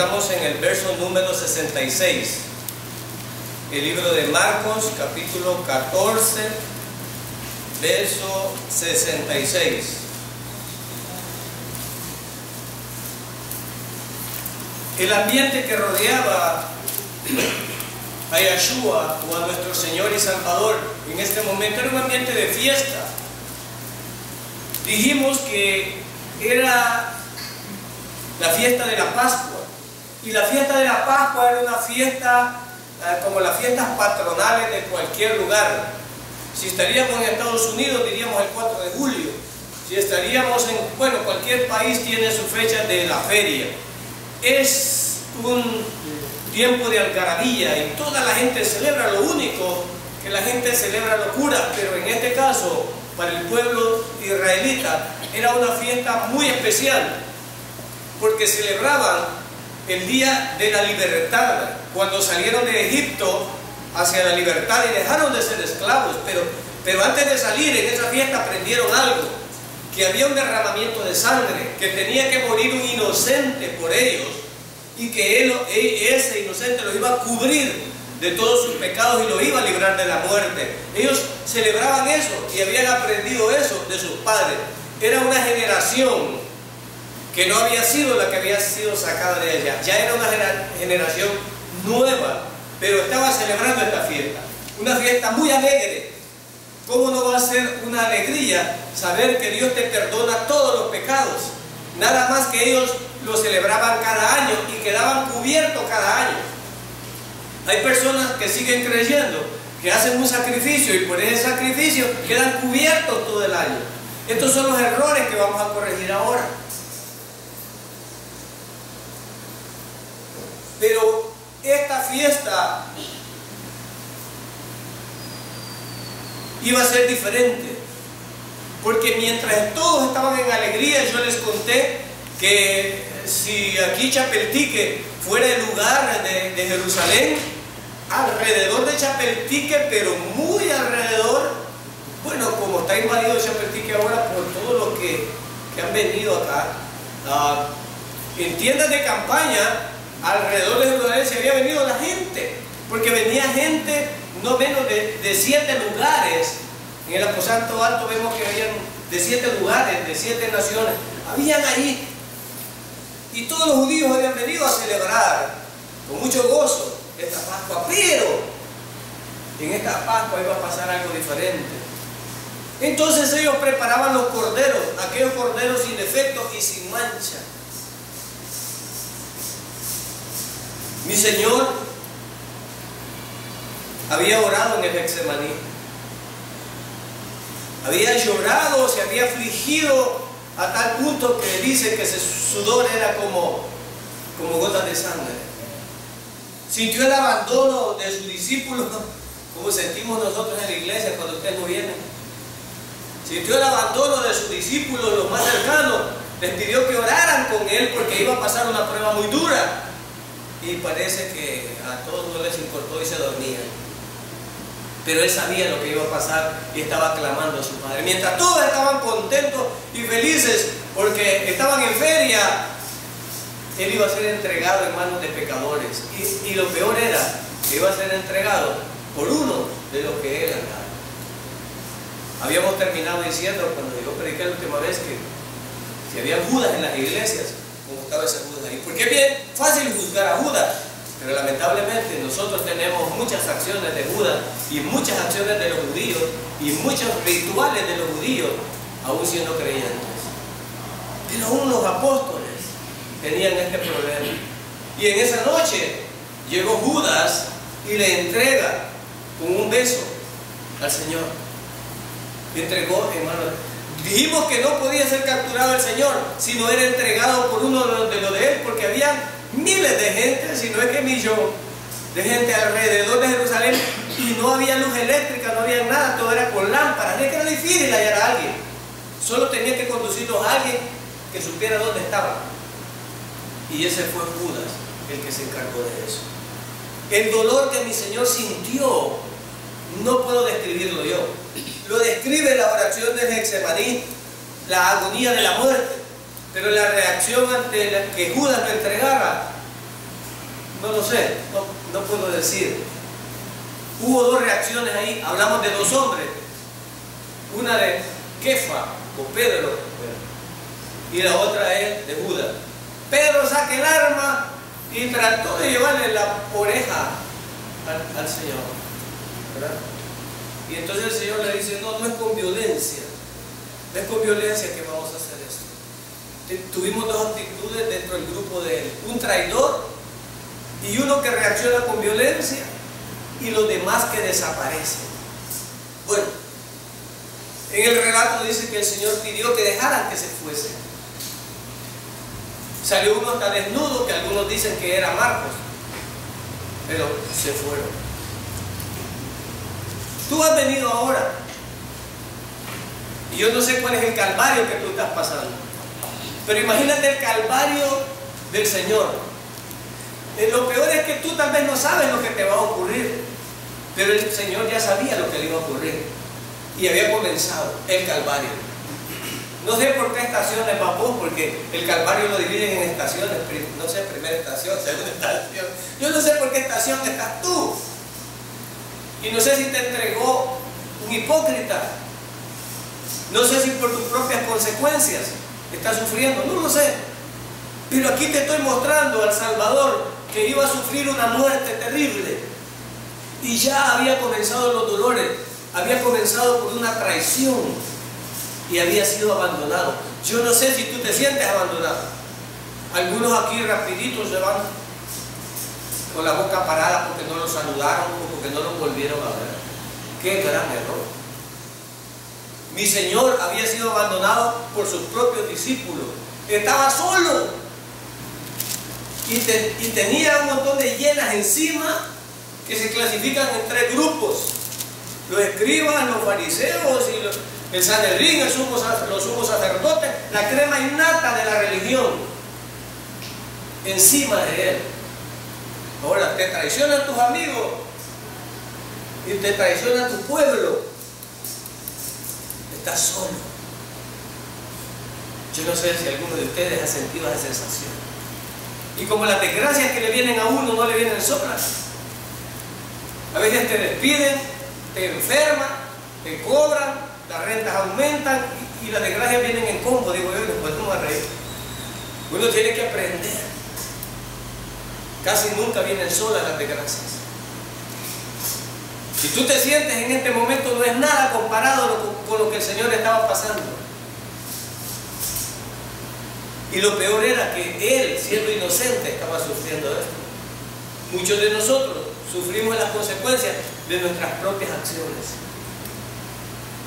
encontramos en el verso número 66. El libro de Marcos, capítulo 14, verso 66. El ambiente que rodeaba a Yeshua o a nuestro Señor y Salvador en este momento era un ambiente de fiesta. Dijimos que era la fiesta de la Pascua, y la fiesta de la Pascua era una fiesta como las fiestas patronales de cualquier lugar. Si estaríamos en Estados Unidos diríamos el 4 de julio, si estaríamos en, bueno, cualquier país tiene su fecha de la feria. Es un tiempo de algarabía y toda la gente celebra. Lo único que la gente celebra locura, pero en este caso para el pueblo israelita era una fiesta muy especial, porque celebraban el día de la libertad, cuando salieron de Egipto hacia la libertad y dejaron de ser esclavos. Pero antes de salir en esa fiesta aprendieron algo, que había un derramamiento de sangre, que tenía que morir un inocente por ellos, y que ese inocente los iba a cubrir de todos sus pecados y los iba a librar de la muerte. Ellos celebraban eso y habían aprendido eso de sus padres. Era una generación que no había sido la que había sido sacada de ella, ya era una generación nueva, pero estaba celebrando esta fiesta, una fiesta muy alegre. ¿Cómo no va a ser una alegría saber que Dios te perdona todos los pecados? Nada más que ellos lo celebraban cada año y quedaban cubiertos cada año. Hay personas que siguen creyendo que hacen un sacrificio y por ese sacrificio quedan cubiertos todo el año. Estos son los errores que vamos a corregir ahora. Pero esta fiesta iba a ser diferente, porque mientras todos estaban en alegría, yo les conté que si aquí Chapeltique fuera el lugar de Jerusalén, alrededor de Chapeltique, pero muy alrededor, bueno, como está invadido Chapeltique ahora por todos los que han venido acá, en tiendas de campaña alrededor de Jerusalén se había venido la gente, porque venía gente no menos de 7 lugares. En el aposento alto vemos que habían de 7 lugares, de 7 naciones, habían ahí, y todos los judíos habían venido a celebrar con mucho gozo esta Pascua. Pero en esta Pascua iba a pasar algo diferente. Entonces ellos preparaban los corderos, aquellos corderos sin defecto y sin mancha. Mi Señor había orado en el Getsemaní, había llorado, se había afligido a tal punto que dice que su sudor era como gotas de sangre. Sintió el abandono de sus discípulos, como sentimos nosotros en la iglesia cuando ustedes no vienen. Sintió el abandono de sus discípulos, los más cercanos. Les pidió que oraran con él porque iba a pasar una prueba muy dura. Y parece que a todos no les importó y se dormían. Pero él sabía lo que iba a pasar y estaba clamando a su Padre. Mientras todos estaban contentos y felices porque estaban en feria, él iba a ser entregado en manos de pecadores. Y lo peor era que iba a ser entregado por uno de los que él andaba. Habíamos terminado diciendo, cuando yo prediqué la última vez, que si había Judas en las iglesias, como estaba ese Judas ahí. Porque es bien fácil juzgar a Judas, pero lamentablemente nosotros tenemos muchas acciones de Judas y muchas acciones de los judíos y muchos rituales de los judíos, aún siendo creyentes. Pero aún los apóstoles tenían este problema. Y en esa noche llegó Judas y le entrega con un beso al Señor. Le entregó, hermano. Dijimos que no podía ser capturado el Señor si no era entregado por uno de los de él, porque había miles de gente, si no es que millón de gente alrededor de Jerusalén, y no había luz eléctrica, no había nada, todo era con lámparas. Es que era difícil hallar a alguien, solo tenía que conducirlos a alguien que supiera dónde estaba, y ese fue Judas el que se encargó de eso. El dolor que mi Señor sintió no puedo describirlo yo, lo describe la oración del Getsemaní, la agonía de la muerte, pero la reacción ante que Judas lo entregara sé, no puedo decir. Hubo dos reacciones ahí, hablamos de dos hombres, una de Kefa o Pedro y la otra es de Judas. Pedro saca el arma y trató de llevarle la oreja al Señor, ¿verdad? Y entonces el Señor le dice, no es con violencia, no es con violencia que vamos a hacer esto. Tuvimos dos actitudes dentro del grupo de él, un traidor y uno que reacciona con violencia y los demás que desaparecen. Bueno, en el relato dice que el Señor pidió que dejaran que se fuesen. Salió uno hasta desnudo, que algunos dicen que era Marcos, pero se fueron. Tú has venido ahora y yo no sé cuál es el calvario que tú estás pasando, pero imagínate el calvario del Señor. Lo peor es que tú tal vez no sabes lo que te va a ocurrir, pero el Señor ya sabía lo que le iba a ocurrir y había comenzado el calvario. No sé por qué estaciones va vos, porque el calvario lo dividen en estaciones, no sé, primera estación, segunda estación. Yo no sé por qué estación estás tú. Y no sé si te entregó un hipócrita. No sé si por tus propias consecuencias estás sufriendo, no lo sé. Pero aquí te estoy mostrando al Salvador que iba a sufrir una muerte terrible. Y ya había comenzado los dolores, había comenzado por una traición. Y había sido abandonado. Yo no sé si tú te sientes abandonado. Algunos aquí rapiditos se van con la boca parada porque no los saludaron o porque no los volvieron a ver. Qué gran error. Mi Señor había sido abandonado por sus propios discípulos. Estaba solo y tenía un montón de hienas encima que se clasifican en tres grupos: los escribas, los fariseos y el Sanedrín, los sumos sacerdotes, la crema innata de la religión encima de él. Ahora te traicionan tus amigos y te traiciona tu pueblo. Estás solo. Yo no sé si alguno de ustedes ha sentido esa sensación. Y como las desgracias que le vienen a uno no le vienen solas. A veces te despiden, te enferman, te cobran, las rentas aumentan y las desgracias vienen en combo, digo yo, y después no me reír. Uno tiene que aprender. Casi nunca vienen solas las desgracias. Si tú te sientes en este momento, no es nada comparado con lo que el Señor estaba pasando. Y lo peor era que Él, siendo inocente, estaba sufriendo esto. Muchos de nosotros sufrimos las consecuencias de nuestras propias acciones.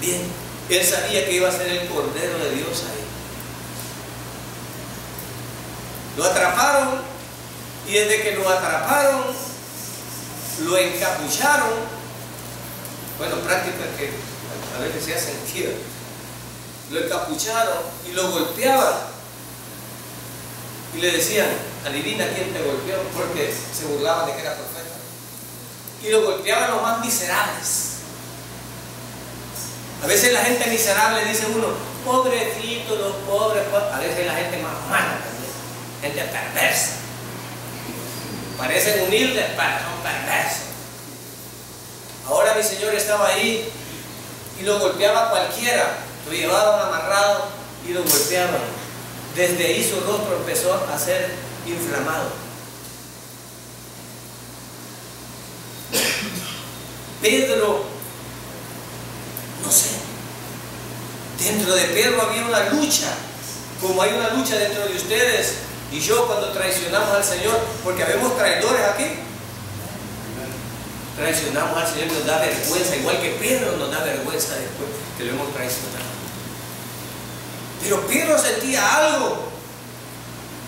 Bien, Él sabía que iba a ser el Cordero de Dios ahí. Lo atraparon y desde que lo atraparon, lo encapucharon. Bueno, prácticas que a veces se hacen aquí. Lo encapucharon y lo golpeaban. Y le decían, adivina quién te golpeó, porque se burlaban de que era profeta. Y lo golpeaban los más miserables. A veces la gente miserable dice uno, pobrecito, los pobres. A veces la gente más mala también, gente perversa. Parecen humildes, pero son perversos. Ahora mi Señor estaba ahí y lo golpeaba cualquiera. Lo llevaban amarrado y lo golpeaban. Desde ahí su rostro empezó a ser inflamado. Pedro, no sé, dentro de Pedro había una lucha, como hay una lucha dentro de ustedes y yo cuando traicionamos al Señor, porque habemos traidores aquí. Traicionamos al Señor, nos da vergüenza, igual que Pedro nos da vergüenza después que lo hemos traicionado. Pero Pedro sentía algo.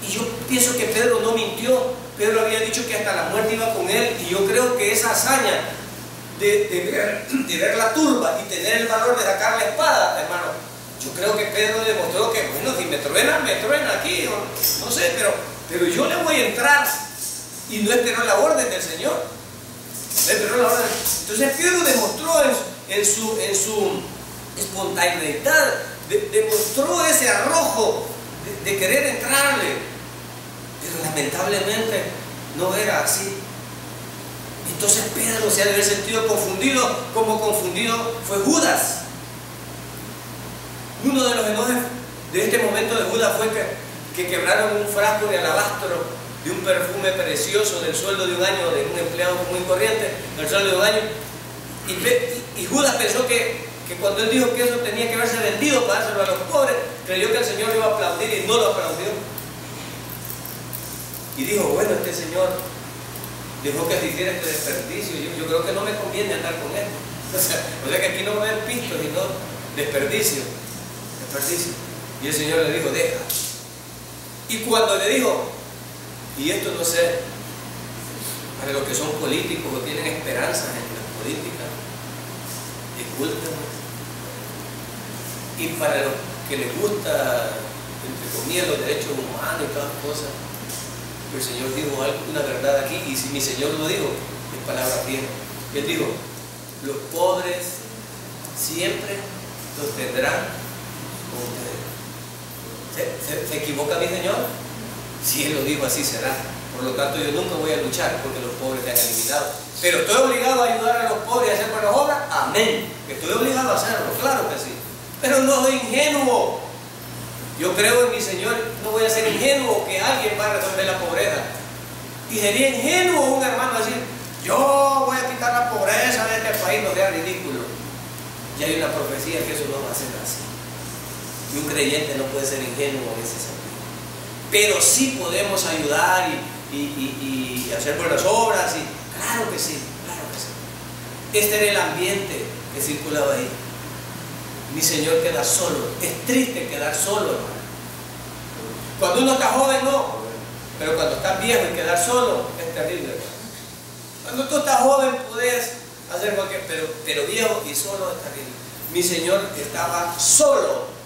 Y yo pienso que Pedro no mintió. Pedro había dicho que hasta la muerte iba con él. Y yo creo que esa hazaña de ver la turba y tener el valor de sacar la espada, hermano, yo creo que Pedro demostró que, bueno, si me truena aquí, no sé, pero yo le voy a entrar. Y no esperó la orden del Señor. No esperó la orden. Entonces Pedro demostró en su espontaneidad, demostró ese arrojo de querer entrarle, pero lamentablemente no era así. Entonces Pedro se ha de haber sentido confundido, como confundido fue Judas. Uno de los enojes de este momento de Judas fue que quebraron un frasco de alabastro de un perfume precioso del sueldo de un año de un empleado muy corriente, del sueldo de un año. Y Judas pensó que cuando él dijo que eso tenía que haberse vendido para dárselo a los pobres, creyó que el Señor lo iba a aplaudir y no lo aplaudió. Y dijo, bueno, este Señor dejó que se hiciera este desperdicio. Yo creo que no me conviene andar con él. O sea que aquí no va a haber pistos, sino desperdicio. Y el Señor le dijo, deja. Y cuando le dijo, y esto no sé, para los que son políticos o tienen esperanzas en la política, discúlpenme. Y para los que les gusta, entre comillas, los derechos humanos y todas las cosas, el Señor dijo una verdad aquí, y si mi Señor lo dijo, es palabra fiel. Él dijo, los pobres siempre los tendrán con ustedes. ¿Se equivoca mi Señor? Si Él lo dijo, así será. Por lo tanto, yo nunca voy a luchar porque los pobres sean eliminados. Pero ¿estoy obligado a ayudar a los pobres a hacer buenas obras? Amén. Estoy obligado a hacerlo, claro que sí. Pero no soy ingenuo. Yo creo en mi Señor, no voy a ser ingenuo que alguien va a resolver la pobreza. Y sería ingenuo un hermano decir, yo voy a quitar la pobreza de este país, no sea ridículo. Y hay una profecía que eso no va a ser así. Y un creyente no puede ser ingenuo en ese sentido. Pero sí podemos ayudar y hacer buenas obras. Claro que sí, claro que sí. Este era el ambiente que circulaba ahí. Mi Señor queda solo. Es triste quedar solo, hermano. Cuando uno está joven, no. Pero cuando estás viejo y quedar solo, es terrible, hermano. Cuando tú estás joven, puedes hacer cualquier... Pero viejo y solo es terrible. Mi Señor estaba solo.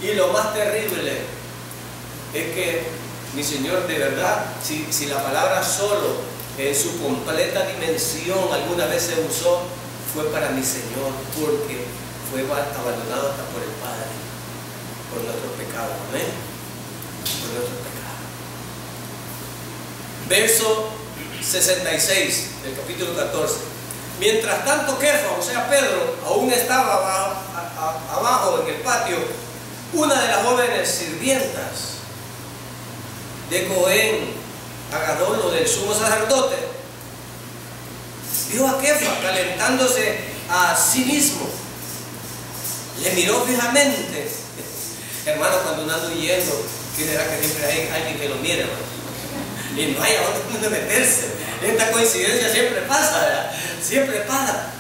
Y lo más terrible es que mi Señor, de verdad, si la palabra solo en su completa dimensión alguna vez se usó, fue para mi Señor, porque fue abandonado hasta por el Padre, por nuestros pecados. Amén. Por nuestros pecados. Verso 66 del capítulo 14. Mientras tanto Kefa, o sea Pedro, aún estaba abajo en el patio, una de las jóvenes sirvientas de Cohen, Agadón, o del sumo sacerdote, vio a Kefa calentándose a sí mismo. Le miró fijamente. Hermano, cuando uno anda huyendo, ¿qué será que siempre hay alguien que lo mire, hermano? Y no hay a dónde meterse. Esta coincidencia siempre pasa, ¿verdad? Siempre pasa.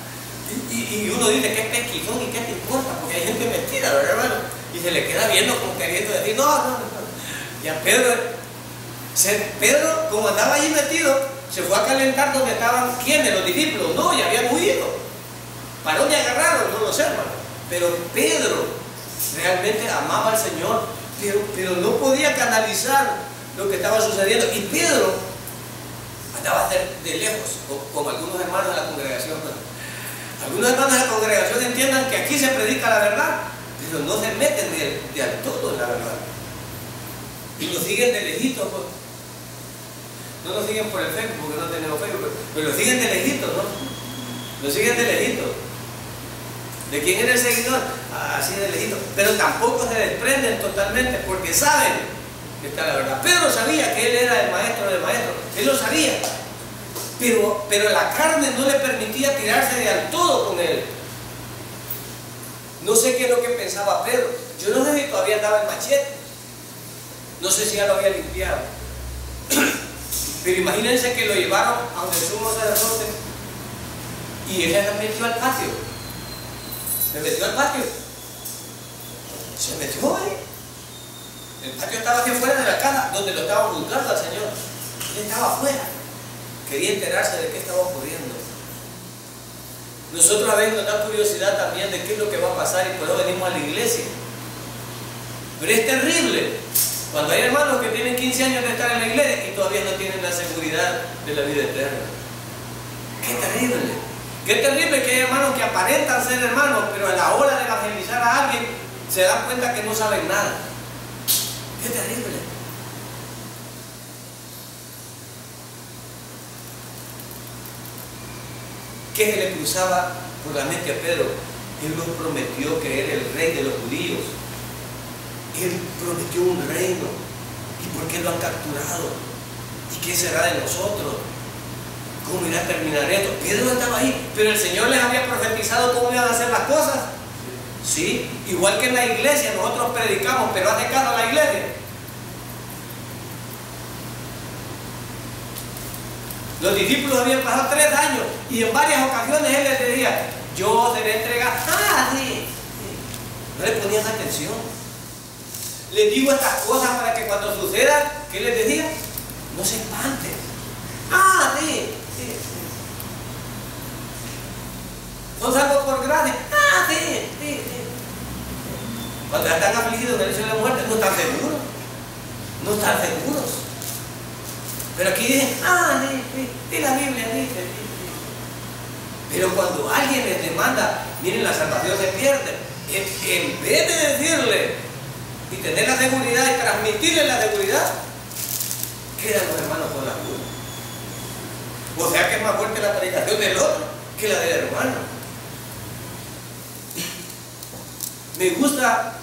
Y uno dice que es pesquizón y qué te importa, porque hay gente metida, ¿verdad, hermano? Y se le queda viendo como queriendo decir, no. Y a Pedro, como andaba allí metido, se fue a calentar donde estaban, ¿quiénes? Los discípulos. No, ya habían huido. ¿Para dónde agarraron? No lo sé, hermano. Pero Pedro realmente amaba al Señor, pero no podía canalizar lo que estaba sucediendo. Y Pedro andaba de lejos, como algunos hermanos de la congregación. Algunos hermanos de la congregación entiendan que aquí se predica la verdad, pero no se meten de al todo en la verdad. Y nos siguen de lejitos. No nos siguen por el Facebook, porque no tenemos Facebook, pero nos siguen de lejitos, ¿no? Nos siguen de lejitos. ¿De quién era el seguidor? Así de lejitos. Pero tampoco se desprenden totalmente, porque saben que está la verdad. Pedro sabía que él era el maestro del maestro. Él lo sabía. Pero la carne no le permitía tirarse de al todo con él. No sé qué es lo que pensaba Pedro. Yo no sé si todavía andaba el machete. No sé si ya lo había limpiado. Pero imagínense que lo llevaron a donde el sumo sacerdote y él se metió al patio. Se metió al patio. Se metió ahí. El patio estaba aquí afuera de la casa donde lo estaban juzgando al Señor. Él estaba afuera. Quería enterarse de qué estaba ocurriendo. Nosotros a veces nos da curiosidad también de qué es lo que va a pasar y por eso venimos a la iglesia. Pero es terrible cuando hay hermanos que tienen 15 años de estar en la iglesia y todavía no tienen la seguridad de la vida eterna. ¡Qué terrible! ¡Qué terrible que hay hermanos que aparentan ser hermanos, pero a la hora de evangelizar a alguien se dan cuenta que no saben nada! ¡Qué terrible! ¿Qué se le cruzaba por la mente a Pedro? Él nos prometió que era el rey de los judíos. Él prometió un reino. ¿Y por qué lo han capturado? ¿Y qué será de nosotros? ¿Cómo irá a terminar esto? Pedro estaba ahí, pero el Señor les había profetizado cómo iban a hacer las cosas. Sí, igual que en la iglesia, nosotros predicamos, pero hace caso a la iglesia. Los discípulos habían pasado 3 años y en varias ocasiones Él les decía: yo seré entregado. Sí. No le ponían atención. Les digo estas cosas para que cuando sucedan, ¿qué les decía? No se espanten. Sí. ¿Son salvos por gracia? Sí. Cuando están afligidos en el hecho de la muerte, no están seguros. No están seguros. Pero aquí dicen: sí, la Biblia dice. Pero cuando alguien les demanda, miren, la salvación se pierde. En vez de decirle y tener la seguridad y transmitirle la seguridad, quedan los hermanos con la duda. O sea que es más fuerte la predicación del otro que la del hermano. Me gusta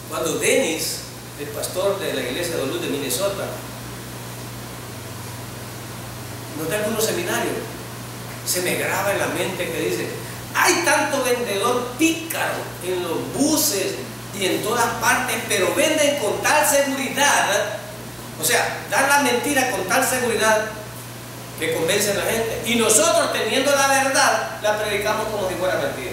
cuando Dennis, el pastor de la iglesia de Luz de Minnesota, nos da algunos seminarios, se me graba en la mente que dice: hay tanto vendedor pícaro en los buses y en todas partes, pero venden con tal seguridad, o sea, dan la mentira con tal seguridad que convencen a la gente, y nosotros, teniendo la verdad, la predicamos como si fuera mentira.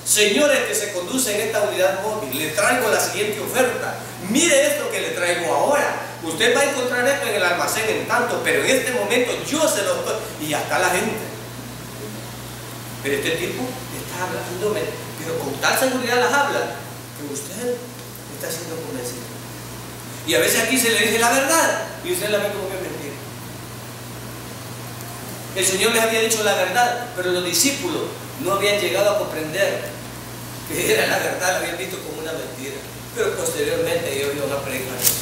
Señores que se conducen en esta unidad móvil, le traigo la siguiente oferta. Mire esto que le traigo ahora. Usted va a encontrar esto en el almacén en tanto, pero en este momento yo se lo estoy. Y ya está la gente. Pero este tipo está hablándome, pero con tal seguridad las habla, que usted está siendo convencido. Y a veces aquí se le dice la verdad y usted la ve como que es mentira. El Señor les había dicho la verdad, pero los discípulos no habían llegado a comprender que era la verdad, la habían visto como una mentira. Pero posteriormente ellos iban a predicar eso.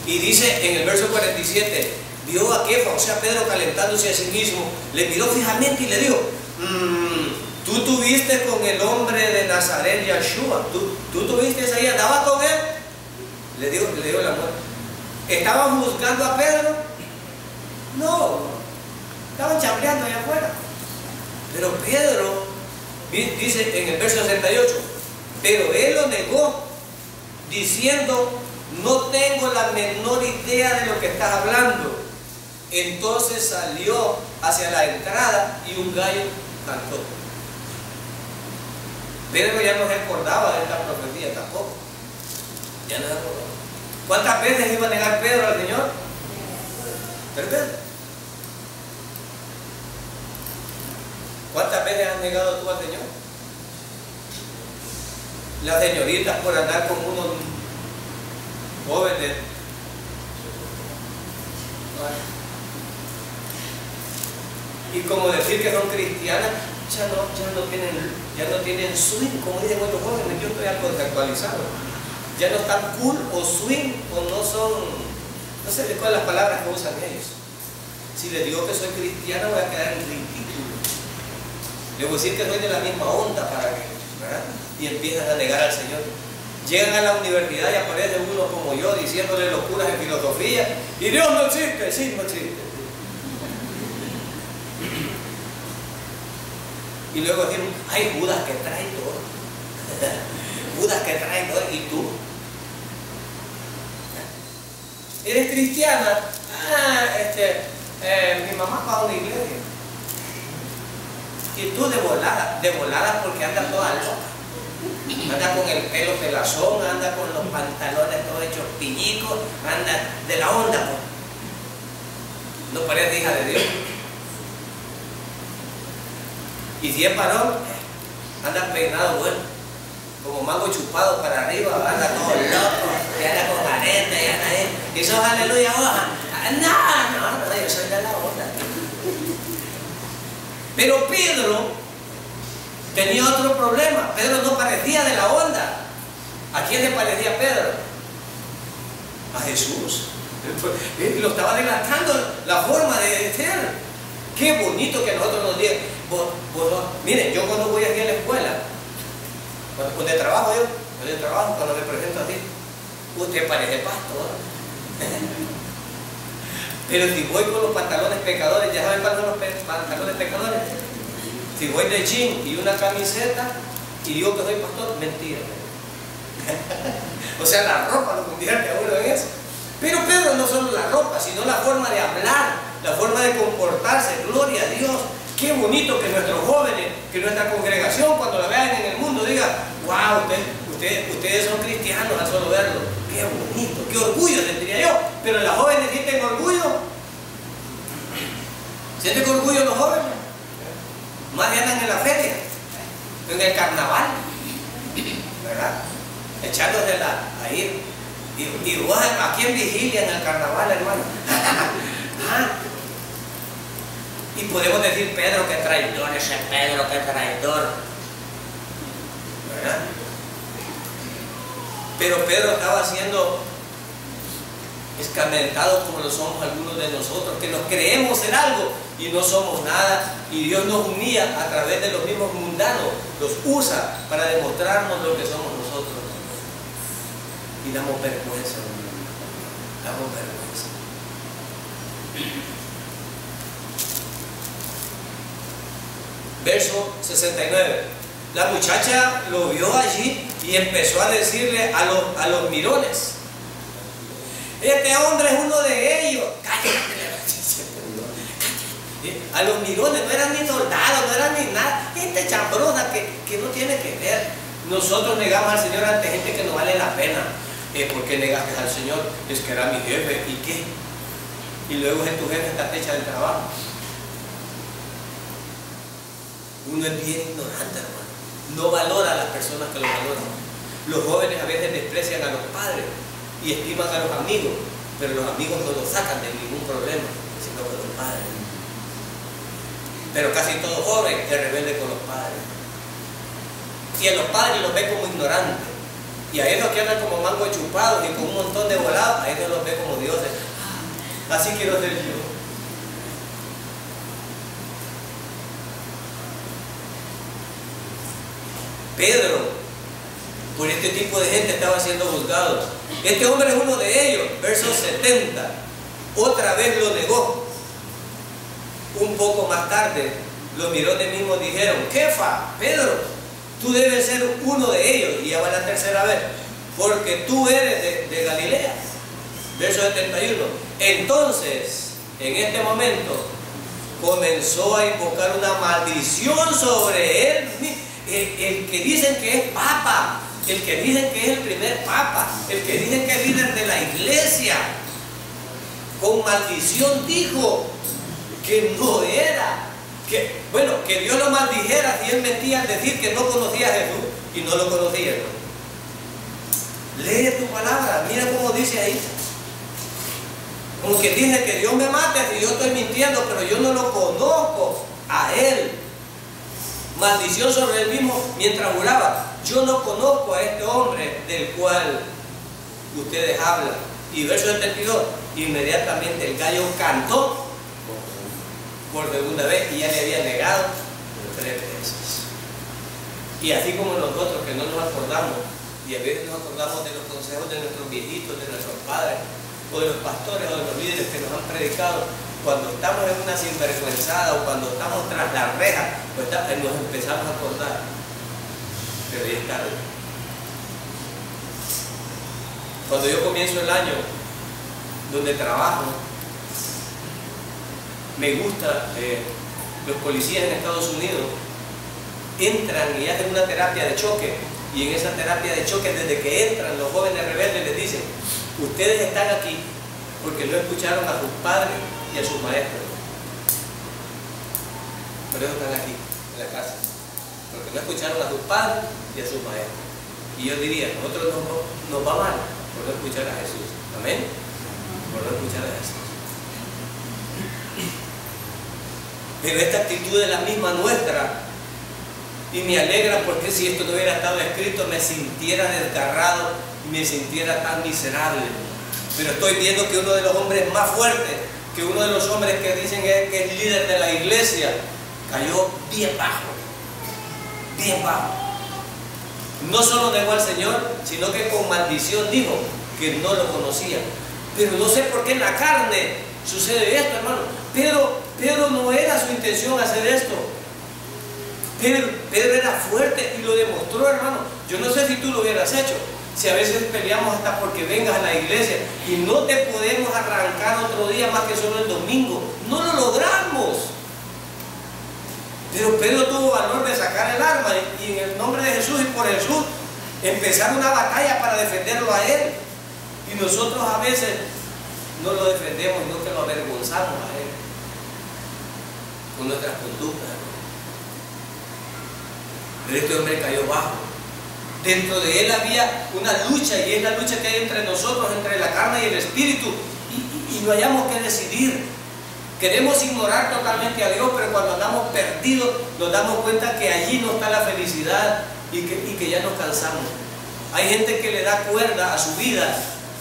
Y dice en el verso 47, vio a Kefa, o sea, Pedro, calentándose a sí mismo, le miró fijamente y le dijo: tú tuviste con el hombre de Nazaret, Yeshua, tú tuviste ahí, andabas con él. Le dijo la muerte. ¿Estaban juzgando a Pedro? No, estaban chambreando allá afuera. Pero Pedro, dice en el verso 68, pero él lo negó, diciendo: no tengo la menor idea de lo que estás hablando. Entonces salió hacia la entrada y un gallo cantó. Pedro ya no se acordaba de esta profecía tampoco. Ya no se acordaba. ¿Cuántas veces iba a negar Pedro al Señor? ¿Verdad? ¿Cuántas veces has negado tú al Señor? Las señoritas por andar con unos jóvenes. Y como decir que son cristianas, ya no tienen swing, como dicen muchos jóvenes. Yo estoy algo desactualizado. Ya no están cool o swing, o no son, no sé de cuáles las palabras que usan ellos. Si les digo que soy cristiano, voy a quedar en ridículo. Les voy a decir que soy de la misma onda para que, ¿verdad? Y empiezan a negar al Señor. Llegan a la universidad y aparece uno como yo diciéndole locuras en filosofía, y Dios no existe. Sí, no existe. Y luego decir: hay Judas que trae todo. Judas que trae todo. ¿Y tú? ¿Eres cristiana? Mi mamá va a una iglesia. Y tú de volada porque andas toda loca. Anda con el pelo pelazón, anda con los pantalones todos hechos piñicos, anda de la onda, pues. No parece hija de Dios. Y si es varón, anda peinado bueno, como mango chupado para arriba, anda todo loco, y anda con arete, y anda ahí. Y sos aleluya, hoja. No, yo soy de la onda. Pero Pedro tenía otro problema. Pedro no parecía de la onda. ¿A quién le parecía Pedro? A Jesús. Lo estaba delatando la forma de ser. Qué bonito que nosotros nos digan, miren, yo cuando voy aquí a la escuela, cuando trabajo cuando me presento así, usted parece pastor. Pero si voy con los pantalones pecadores, ¿ya saben cuáles son los pantalones pecadores? Si voy de jean y una camiseta y digo que soy pastor, mentira. O sea, la ropa lo convierte a uno en eso. Pero Pedro no solo la ropa, sino la forma de hablar, la forma de comportarse. Gloria a Dios. Qué bonito que nuestros jóvenes, que nuestra congregación, cuando la vean en el mundo, diga, wow, ustedes son cristianos al solo verlo. Qué bonito, qué orgullo sentiría yo. Pero las jóvenes sienten orgullo. ¿Sienten orgullo los jóvenes? Más bien andan en la feria, en el carnaval, ¿verdad? Echándose ahí. Y vos, ¿a quién vigilia en el carnaval, hermano? Y podemos decir, Pedro, qué traidor, ese Pedro, qué traidor, ¿verdad? Pero Pedro estaba siendo escarmentado como lo somos algunos de nosotros, que nos creemos ser algo y no somos nada, y Dios nos unía a través de los mismos mundanos, los usa para demostrarnos lo que somos nosotros. Y damos vergüenza, damos vergüenza. Verso 69. La muchacha lo vio allí y empezó a decirle a los mirones: este hombre es uno de ellos. Cállate. A los mirones no eran ni soldados, no eran ni nada. Gente chambrosa que no tiene que ver. Nosotros negamos al Señor ante gente que no vale la pena. ¿Por qué negaste al Señor? Es que era mi jefe. ¿Y qué? Y luego es tu jefe, está hecha del trabajo. Uno es bien ignorante, hermano. No valora a las personas que lo valoran. Los jóvenes a veces desprecian a los padres y estiman a los amigos, pero los amigos no los sacan de ningún problema, sino que los padres. Pero casi todo joven es rebelde con los padres. Y a los padres los ve como ignorantes. Y a esos que andan como mangos chupados y con un montón de volados, a ellos los ve como dioses. Así quiero ser yo. Pedro, por este tipo de gente, estaba siendo juzgado. Este hombre es uno de ellos. Verso 70. Otra vez lo negó. Un poco más tarde, los mirones mismos dijeron: Kefa, Pedro, tú debes ser uno de ellos. Y ya va la tercera vez, porque tú eres de Galilea. Verso 71. Entonces, en este momento, comenzó a invocar una maldición sobre él. El que dicen que es papa, el que dicen que es el primer papa, el que dicen que es líder de la iglesia, con maldición dijo que no era, que Dios lo maldijera si él mentía al decir que no conocía a Jesús, y no lo conocía. Lee tu palabra, mira cómo dice ahí. Como que dice que Dios me mate si yo estoy mintiendo, pero yo no lo conozco a él. Maldición sobre él mismo mientras juraba: yo no conozco a este hombre del cual ustedes hablan. Y verso 72, inmediatamente el gallo cantó por segunda vez y ya le había negado 3 veces. Y así como nosotros que no nos acordamos, y a veces nos acordamos de los consejos de nuestros viejitos, de nuestros padres, o de los pastores o de los líderes que nos han predicado, cuando estamos en una sinvergüenzada o cuando estamos tras la reja, pues nos empezamos a acordar. Pero ya es tarde. Cuando yo comienzo el año donde trabajo, me gusta, los policías en Estados Unidos entran y hacen una terapia de choque, y en esa terapia de choque, desde que entran los jóvenes rebeldes, les dicen: ustedes están aquí porque no escucharon a sus padres y a sus maestros. Por eso están aquí, en la casa, porque no escucharon a sus padres y a sus maestros. Y yo diría, nosotros nos va mal por no escuchar a Jesús. Amén. Por no escuchar a Jesús. Pero esta actitud es la misma nuestra, y me alegra, porque si esto no hubiera estado escrito me sintiera desgarrado, me sintiera tan miserable. Pero estoy viendo que uno de los hombres más fuertes que uno de los hombres que dicen que es líder de la iglesia cayó bien bajo, bien bajo. No solo negó al Señor, sino que con maldición dijo que no lo conocía. Pero no sé por qué en la carne sucede esto, hermano. Pedro no era su intención hacer esto. Pedro era fuerte y lo demostró, hermano. Yo no sé si tú lo hubieras hecho. Si a veces peleamos hasta porque vengas a la iglesia y no te podemos arrancar otro día más que solo el domingo. No lo logramos. Pero Pedro tuvo valor de sacar el arma y en el nombre de Jesús y por Jesús empezar una batalla para defenderlo a él. Y nosotros a veces no lo defendemos, no que lo avergonzamos a él con nuestras conductas. Pero este hombre cayó bajo. Dentro de él había una lucha, y es la lucha que hay entre nosotros, entre la carne y el espíritu, y no hayamos que decidir. Queremos ignorar totalmente a Dios, pero cuando andamos perdidos nos damos cuenta que allí no está la felicidad y que ya nos cansamos. Hay gente que le da cuerda a su vida,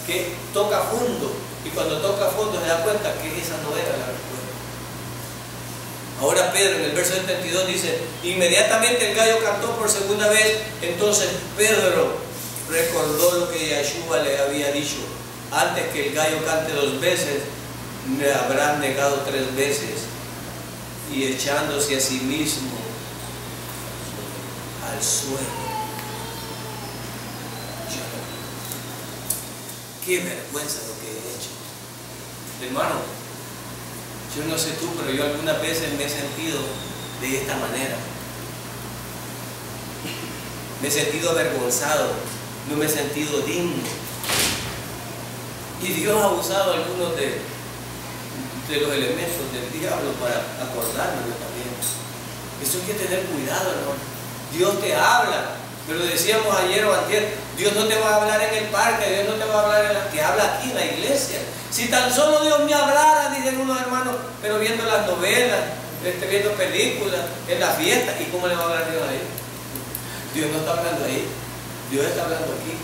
que toca fondo, y cuando toca fondo se da cuenta que esa no era la respuesta. Ahora Pedro en el verso 72 dice: inmediatamente el gallo cantó por segunda vez. Entonces Pedro recordó lo que Yeshua le había dicho: antes que el gallo cante 2 veces, me habrán negado 3 veces. Y echándose a sí mismo al suelo. Qué vergüenza lo que he hecho, hermano. Yo no sé tú, pero yo algunas veces me he sentido de esta manera. Me he sentido avergonzado, no me he sentido digno. Y Dios ha usado algunos de los elementos del diablo para acordármelo también. Eso hay que tener cuidado, hermano. Dios te habla, pero decíamos ayer o antier, Dios no te va a hablar en el parque, Dios no te va a hablar te habla aquí en la iglesia. Si tan solo Dios me hablara, dicen unos hermanos, pero viendo las novelas, viendo películas, en la fiesta, ¿y cómo le va a hablar Dios ahí? Dios no está hablando ahí, Dios está hablando aquí.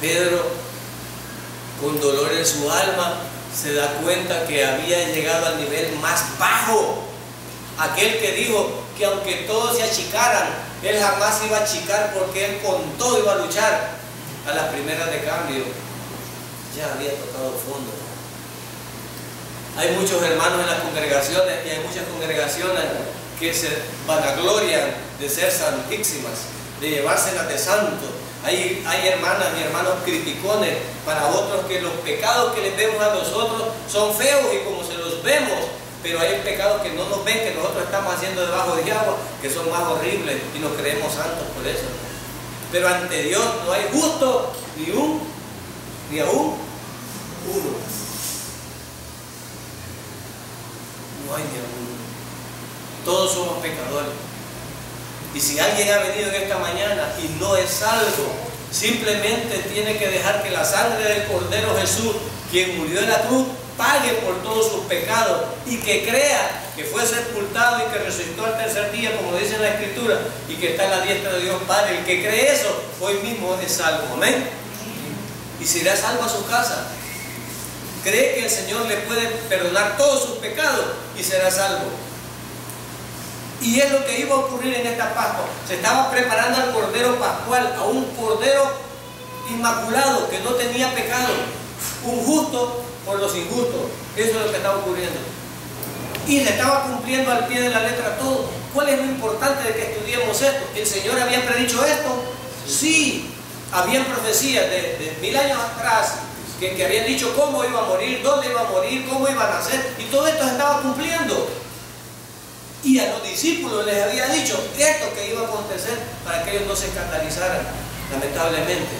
Pedro, con dolor en su alma, se da cuenta que había llegado al nivel más bajo. Aquel que dijo que aunque todos se achicaran, él jamás iba a achicar, porque él con todo iba a luchar. A las primeras de cambio ya había tocado fondo. Hay muchos hermanos en las congregaciones, y hay muchas congregaciones que se vanaglorian de ser santísimas, de llevárselas de santo. Hay hermanas y hermanos criticones para otros, que los pecados que les vemos a nosotros son feos y como se los vemos, pero hay pecados que no nos ven, que nosotros estamos haciendo debajo de agua, que son más horribles y nos creemos santos por eso. Pero ante Dios no hay justo ni aún uno. No hay ni aún uno. Todos somos pecadores. Y si alguien ha venido en esta mañana y no es salvo, simplemente tiene que dejar que la sangre del Cordero Jesús, quien murió en la cruz, pague por todos sus pecados, y que crea que fue sepultado y que resucitó al tercer día, como dice en la Escritura, y que está en la diestra de Dios Padre. El que cree eso, hoy mismo es salvo. Amén. Y se irá salvo a su casa. Cree que el Señor le puede perdonar todos sus pecados y será salvo. Y es lo que iba a ocurrir en esta Pascua. Se estaba preparando al Cordero Pascual, a un Cordero inmaculado que no tenía pecado, un justo por los injustos. Eso es lo que estaba ocurriendo. Y se estaba cumpliendo al pie de la letra todo. ¿Cuál es lo importante de que estudiemos esto? ¿El Señor había predicho esto? Sí. Habían profecías de 1000 años atrás que habían dicho cómo iba a morir, dónde iba a morir, cómo iba a nacer, y todo esto se estaba cumpliendo. Y a los discípulos les había dicho esto que iba a acontecer, para que ellos no se escandalizaran. Lamentablemente,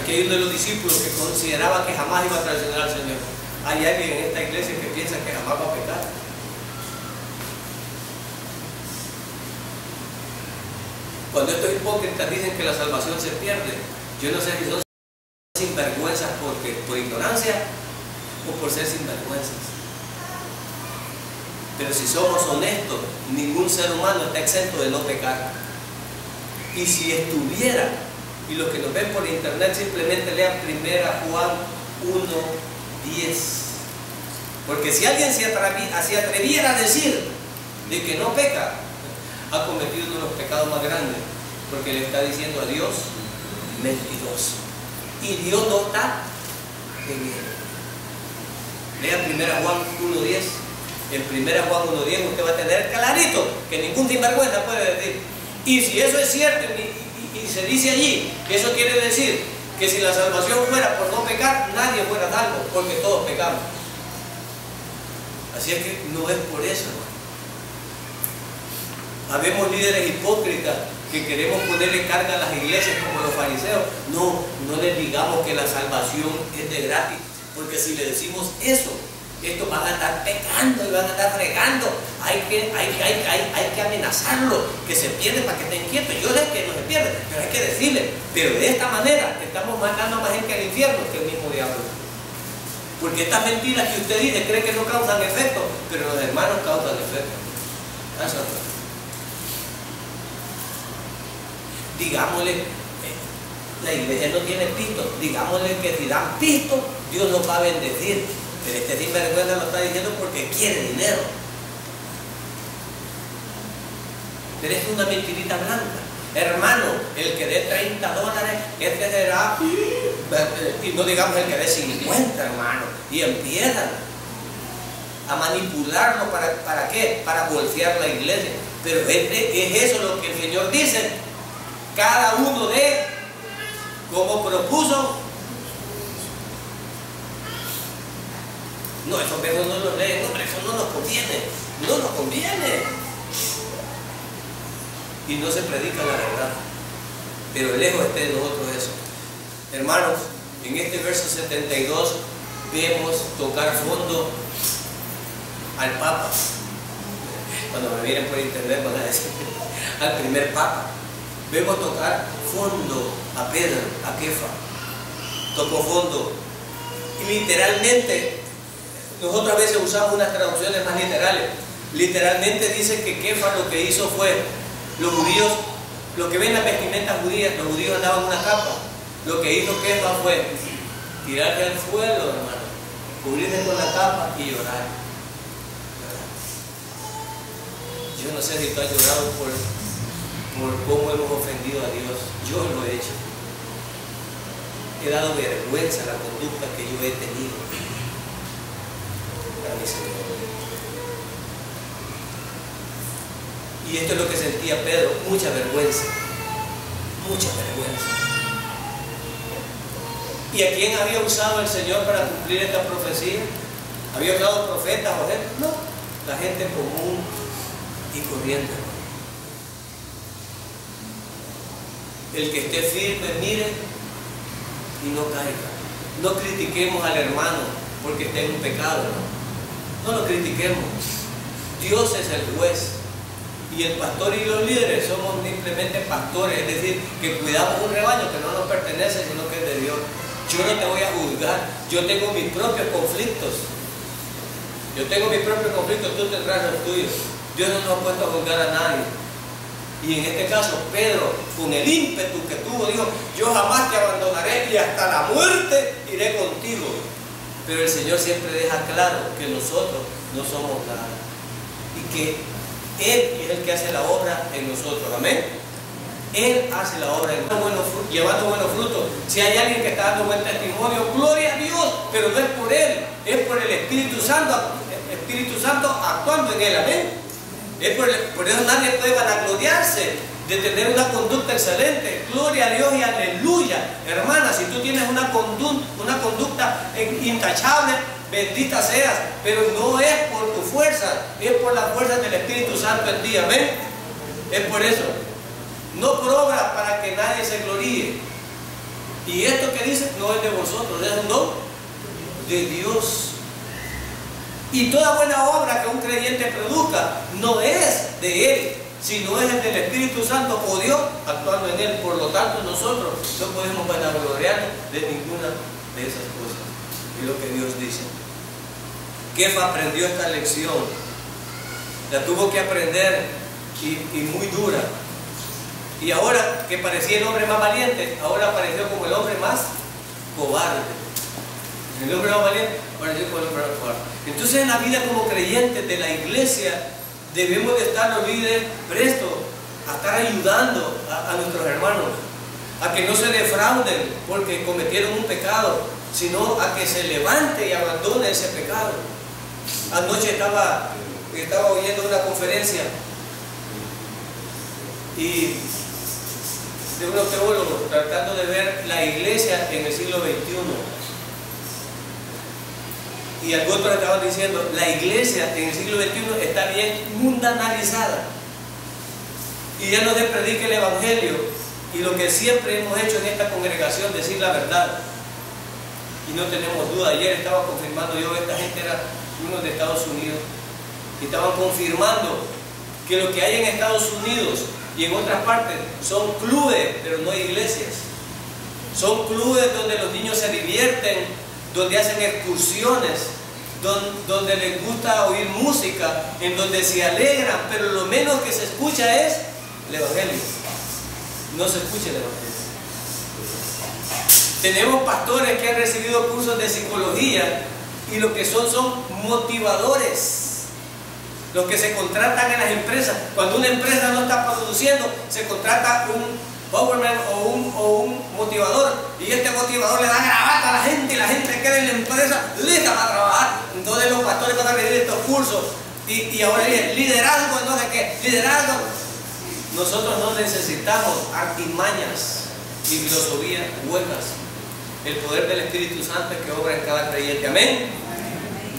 aquí hay uno de los discípulos que consideraba que jamás iba a traicionar al Señor. Hay alguien en esta iglesia que piensa que jamás va a pecar. Cuando estos hipócritas dicen que la salvación se pierde, yo no sé si son sinvergüenzas por ignorancia o por ser sinvergüenzas. Pero si somos honestos, ningún ser humano está exento de no pecar. Y si estuviera, y los que nos ven por internet simplemente lean 1 Juan 1:10. Porque si alguien se atreviera a decir de que no peca, ha cometido uno de los pecados más grandes, porque le está diciendo a Dios mentiroso. Y Dios no está en él. Lea 1 Juan 1:10. En 1 Juan 1:10 usted va a tener clarito que ningún sinvergüenza puede decir. Y si eso es cierto y se dice allí, eso quiere decir que si la salvación fuera por no pecar, nadie fuera salvo, porque todos pecamos. Así es que no es por eso, hermano. Habemos líderes hipócritas que queremos ponerle carga a las iglesias como los fariseos. No les digamos que la salvación es de gratis, porque si le decimos eso, estos van a estar pecando y van a estar fregando. Hay que amenazarlos, que se pierden para que estén quietos. Yo sé que no se pierden, pero hay que decirles. Pero de esta manera estamos mandando a más gente al infierno que el mismo diablo. Porque estas mentiras que usted dice cree que no causan efecto, pero los hermanos causan efecto. Eso. Digámosle, la iglesia no tiene pisto, digámosle que si dan pisto, Dios nos va a bendecir. Pero este sinvergüenza lo está diciendo porque quiere dinero. Pero es una mentirita blanca. Hermano, el que dé $30, este será, y no digamos el que dé 50, hermano, y empiezan a manipularlo. ¿Para qué? Para bolsear la iglesia. Pero es eso lo que el Señor dice. Cada uno de como propuso. No, esos versos no los leen, no, pero eso no nos conviene, no nos conviene. Y no se predica la verdad, pero lejos esté de nosotros eso. Hermanos, en este verso 72 vemos tocar fondo al Papa. Cuando me miren por internet van a decir al primer Papa. Vemos tocar fondo a Pedro, a Kefa. Tocó fondo. Y literalmente, nosotros a veces usamos unas traducciones más literales. Literalmente dice que Kefa lo que hizo fue, los judíos, los que ven las vestimentas judías, los judíos andaban una capa. Lo que hizo Kefa fue tirarse al suelo, hermano, cubrirse con la capa y llorar. Yo no sé si tú has llorado por cómo hemos ofendido a Dios. Yo lo he hecho. He dado vergüenza a la conducta que yo he tenido para mi Señor. Y esto es lo que sentía Pedro, mucha vergüenza. Mucha vergüenza. ¿Y a quién había usado el Señor para cumplir esta profecía? ¿Había usado profetas o gente? No, la gente común y corriente. El que esté firme, mire y no caiga. No critiquemos al hermano porque esté en un pecado, no lo critiquemos. Dios es el juez. Y el pastor y los líderes somos simplemente pastores, es decir, que cuidamos un rebaño que no nos pertenece, sino que es de Dios. Yo no te voy a juzgar, yo tengo mis propios conflictos. Yo tengo mis propios conflictos, tú tendrás los tuyos. Dios no nos ha puesto a juzgar a nadie. Y en este caso, Pedro, con el ímpetu que tuvo, dijo, yo jamás te abandonaré y hasta la muerte iré contigo. Pero el Señor siempre deja claro que nosotros no somos nada. Y que Él es el que hace la obra en nosotros. Amén. Él hace la obra en nosotros, llevando buenos frutos. Si hay alguien que está dando buen testimonio, gloria a Dios, pero no es por Él, es por el Espíritu Santo actuando en Él. Amén. Por eso nadie puede vanagloriarse de tener una conducta excelente. Gloria a Dios y aleluya. Hermana, si tú tienes una conducta intachable, bendita seas, pero no es por tu fuerza, es por la fuerza del Espíritu Santo en ti. Amén. Es por eso. No por obra para que nadie se gloríe. Y esto que dice no es de vosotros, es un don de Dios. Y toda buena obra que un creyente produzca no es de él, sino es del Espíritu Santo o Dios actuando en él. Por lo tanto, nosotros no podemos vanagloriarnos de ninguna de esas cosas. Es lo que Dios dice. Kefa aprendió esta lección, la tuvo que aprender y muy dura. Y ahora que parecía el hombre más valiente, ahora apareció como el hombre más cobarde. El hombre más valiente para decir con el hombre más fuerte. Entonces en la vida como creyentes de la iglesia debemos de estar los líderes prestos a estar ayudando a nuestros hermanos, a que no se defrauden porque cometieron un pecado, sino a que se levante y abandone ese pecado. Anoche estaba oyendo una conferencia y de unos teólogos tratando de ver la iglesia en el siglo XXI. Y algunos estaban diciendo, la iglesia en el siglo XXI está bien mundanalizada. Y ya no se predica el evangelio. Y lo que siempre hemos hecho en esta congregación, decir la verdad. Y no tenemos duda. Ayer estaba confirmando yo, esta gente era unos de Estados Unidos. Y estaban confirmando que lo que hay en Estados Unidos y en otras partes son clubes, pero no iglesias. Son clubes donde los niños se divierten, donde hacen excursiones, donde les gusta oír música, en donde se alegran, pero lo menos que se escucha es el evangelio. No se escucha el evangelio. Tenemos pastores que han recibido cursos de psicología y lo que son motivadores. Los que se contratan en las empresas. Cuando una empresa no está produciendo, se contrata un powerman o un motivador, y este motivador le da gravata a la gente y la gente queda en la empresa lista para trabajar. Entonces los pastores van a recibir estos cursos y ahora dicen liderazgo, no sé qué, liderazgo. Nosotros no necesitamos artimañas y filosofías huecas. El poder del Espíritu Santo es que obra en cada creyente. Amén.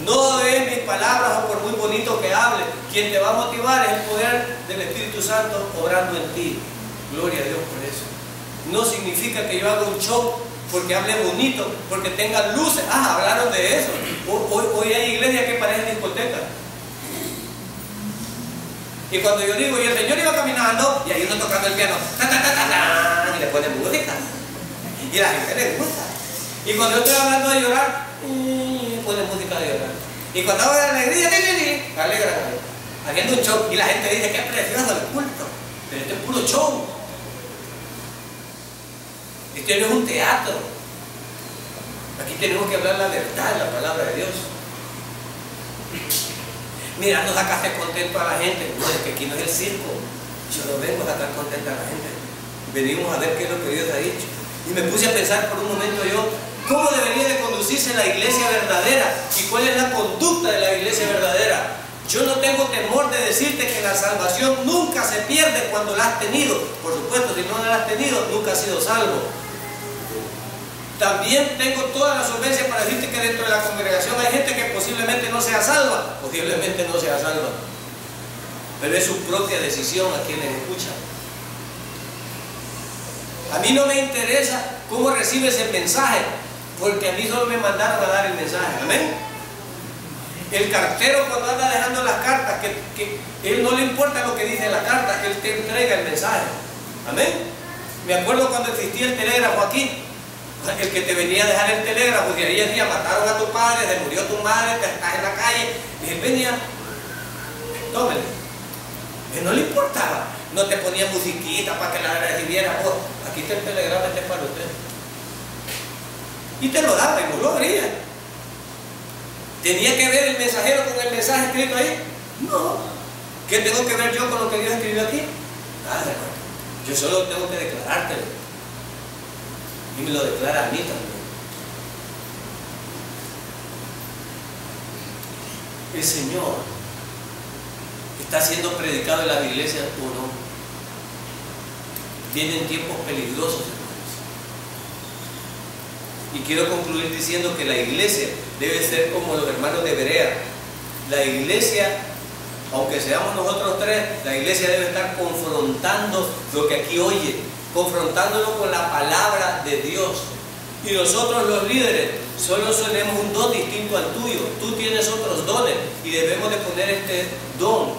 No es mis palabras o por muy bonito que hable. Quien te va a motivar es el poder del Espíritu Santo obrando en ti. Gloria a Dios por eso. No significa que yo haga un show porque hable bonito, porque tenga luces. Ah, hablaron de eso. Hoy hay iglesias que parecen discotecas. Y cuando yo digo, y el Señor iba caminando, y hay uno tocando el piano, y le pone música. Y a la gente le gusta. Y cuando yo estoy hablando de llorar, pone música de llorar. Y cuando hablo de alegría, alegra, haciendo un show. Y la gente dice, qué precioso el culto. Pero este es puro show. Este no es un teatro. Aquí tenemos que hablar la verdad, la palabra de Dios. Mira, no sacaste contento a la gente. No, es que aquí no es el circo. Yo no vengo a sacar contento a la gente. Venimos a ver qué es lo que Dios ha dicho. Y me puse a pensar por un momento yo, ¿cómo debería de conducirse la iglesia verdadera? ¿Y cuál es la conducta de la iglesia verdadera? Yo no tengo temor de decirte que la salvación nunca se pierde cuando la has tenido. Por supuesto, si no la has tenido, nunca has sido salvo. También tengo toda la solvencia para decirte que dentro de la congregación hay gente que posiblemente no sea salva. Posiblemente no sea salva. Pero es su propia decisión a quienes escuchan. A mí no me interesa cómo recibes el mensaje, porque a mí solo me mandaron a dar el mensaje. Amén. El cartero cuando anda dejando las cartas, que él no le importa lo que dice la carta, él te entrega el mensaje. Amén. Me acuerdo cuando existía el telégrafo aquí, el que te venía a dejar el telégrafo, y ahí decía, mataron a tu padre, se murió tu madre, te estás en la calle, y él venía, tómele. Él no le importaba, no te ponía musiquita para que la recibiera. Oh, aquí está el telegrama, este es para usted. Y te lo daba y no lo abría. ¿Tenía que ver el mensajero con el mensaje escrito ahí? No. ¿Qué tengo que ver yo con lo que Dios escribió aquí? Nada, hermano. Yo solo tengo que declarártelo. Y me lo declara a mí también. El Señor está siendo predicado en las iglesias o no. Vienen tiempos peligrosos, hermanos. Y quiero concluir diciendo que la iglesia debe ser como los hermanos de Berea. La iglesia, aunque seamos nosotros tres, la iglesia debe estar confrontando lo que aquí oye, confrontándolo con la palabra de Dios. Y nosotros los líderes solo tenemos un don distinto al tuyo. Tú tienes otros dones y debemos de poner este don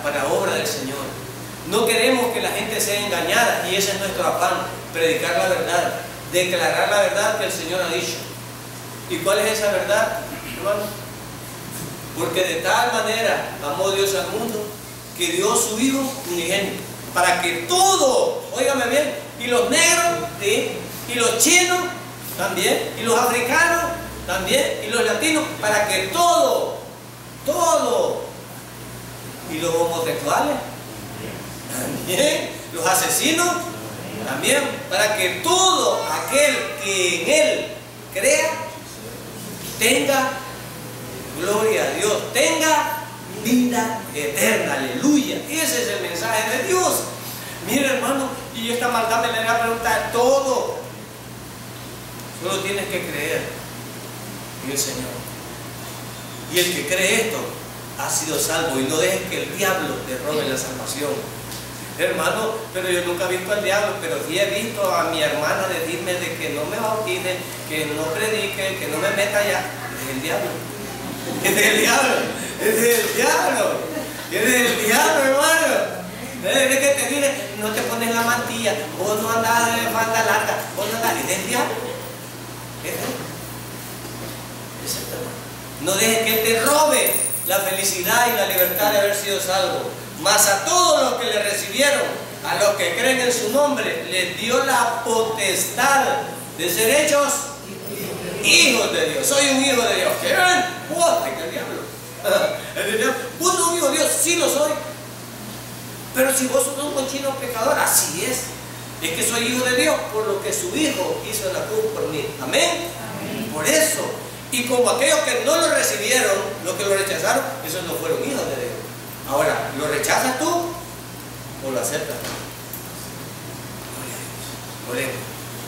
para obra del Señor. No queremos que la gente sea engañada, y ese es nuestro afán, predicar la verdad, declarar la verdad que el Señor ha dicho. ¿Y cuál es esa verdad, hermanos? Porque de tal manera amó Dios al mundo que dio su Hijo unigénito, para que todo, óigame bien, y los negros, ¿sí?, y los chinos también, y los africanos también, y los latinos, para que todo, y los homosexuales, también, los asesinos, también, para que todo aquel que en Él crea, tenga gloria a Dios, tenga vida eterna, aleluya. Ese es el mensaje de Dios. Mira, hermano, y esta maldad me le va a preguntar todo. Solo tienes que creer en el Señor. Y el que cree esto ha sido salvo, y no dejes que el diablo te robe la salvación. Hermano, pero yo nunca he visto al diablo, pero sí he visto a mi hermana decirme de que no me bautice, que no predique, que no me meta allá. Es el diablo. Es el diablo. Es el diablo. Es el diablo, hermano. Es que te dice, no te pones la mantilla, vos no andás de falda larga, vos no andás. Es el diablo. Es él. Es el diablo. No dejes que te robe la felicidad y la libertad de haber sido salvo. Mas a todos los que le recibieron, a los que creen en su nombre, les dio la potestad de ser hechos hijos de Dios. Soy un hijo de Dios. ¿Qué ven? ¡Wow! ¡Es el diablo! ¿Vos sos un hijo de Dios? Sí lo soy. Pero si vos sos un cochino pecador, así es. Es que soy hijo de Dios por lo que su hijo hizo en la cruz por mí. ¿Amén? Amén. Por eso. Y como aquellos que no lo recibieron, los que lo rechazaron, esos no fueron hijos de Dios. Ahora, ¿lo rechazas tú o lo aceptas? Gloria a Dios. Oremos.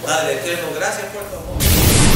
Padre eterno, gracias por tu amor.